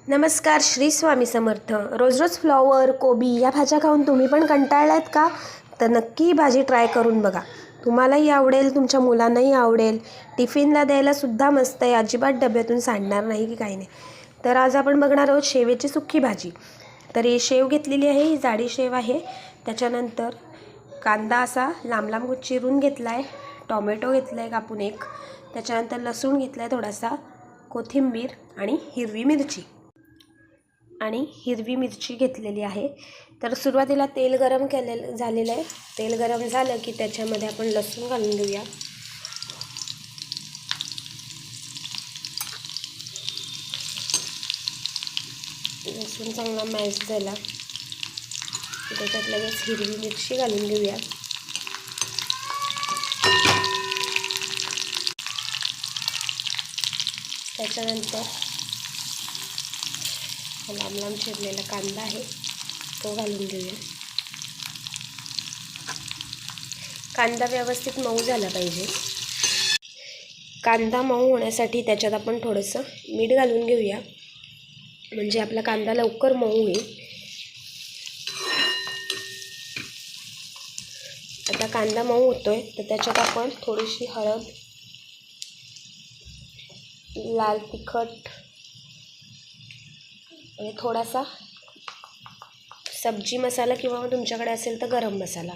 नमस्कार, श्री स्वामी समर्थ। रोज रोज फ्लॉवर, कोबी या भाज्या खाऊन तुम्ही पण कंटाळलात का? तर नक्की ही भाजी ट्राय करून बघा। तुम्हालाही आवडेल, तुमच्या मुलांनाही आवडेल, टिफिनला द्यायला सुद्धा मस्त आहे, अजिबात डब्यातून सांडणार नाही की काही नाही। तर आज आपण बघणार आहोत शेवेची सुक्की भाजी। तर ही शेव घेतलेली आहे, ही जाडी शेव आहे। त्याच्यानंतर कांदा असा लांब लांब चिरून घेतला आहे, टोमॅटो घेतला आहे कापून एक, त्याच्यानंतर लसूण घेतला आहे थोडासा, कोथिंबीर आणि हिरवी मिरची घेतलेली आहे। तर सुरुवातीला तेल गरम झालेलं आहे। तेल गरम झालं की त्याच्यामध्ये आपण लसूण घालून घेऊया। लसूण चांगला मॅश झाला की त्याच्यात लगेच हिरवी मिरची घालून घेऊया। त्याच्यानंतर लांब लांब चिरलेला कांदा आहे तो घालून घेऊया। कांदा व्यवस्थित मऊ झाला पाहिजे। कांदा मऊ होण्यासाठी त्याच्यात आपण थोडंसं मीठ घालून घेऊया, म्हणजे आपला कांदा लवकर मऊ होईल। आता कांदा मऊ होतोय तर त्याच्यात आपण थोडीशी हळद, लाल तिखट आणि थोडासा सब्जी मसाला किंवा तुमच्याकडे असेल तर गरम मसाला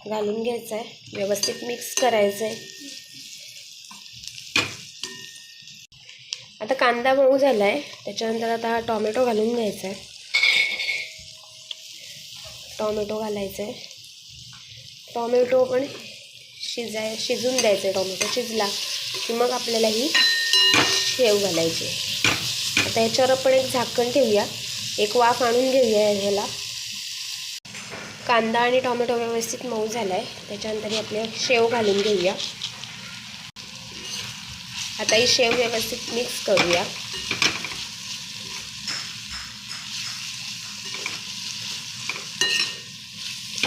घालून घ्यायचा आहे, व्यवस्थित मिक्स करायचं आहे। आता कांदा मऊ झाला आहे, त्याच्यानंतर आता हा टोमॅटो घालून घ्यायचा आहे। टोमॅटो घालायचं आहे, टोमॅटो पण शिजून द्यायचं आहे। टोमॅटो शिजला की मग आपल्याला ही शेव घालायची। आता याच्यावर आपण एक झाकण ठेवूया, एक वाफ आणून घेऊया ह्याला। कांदा आणि टोमॅटो व्यवस्थित मऊ झाला आहे, त्याच्यानंतर आपले शेव घालून घेऊया। आता ही शेव व्यवस्थित मिक्स करूया।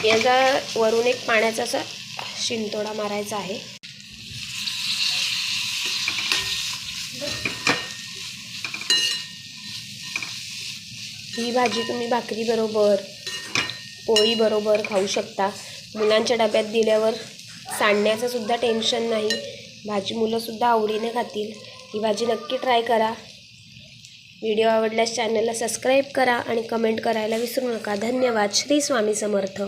याचा वरून एक पाण्याचा असा शिंतोडा मारायचा आहे। ही भाजी तुम्ही भाकरी बरोबर, पोळी बरोबर खाऊ शकता। मुलांच्या डब्यात दिल्यावर सांडण्याचं सुद्धा टेन्शन नाही, भाजी मुलंसुद्धा आवडीने खातील। ही भाजी नक्की ट्राय करा। व्हिडिओ आवडल्यास चॅनलला सबस्क्राईब करा आणि कमेंट करायला विसरू नका। धन्यवाद। श्री स्वामी समर्थ।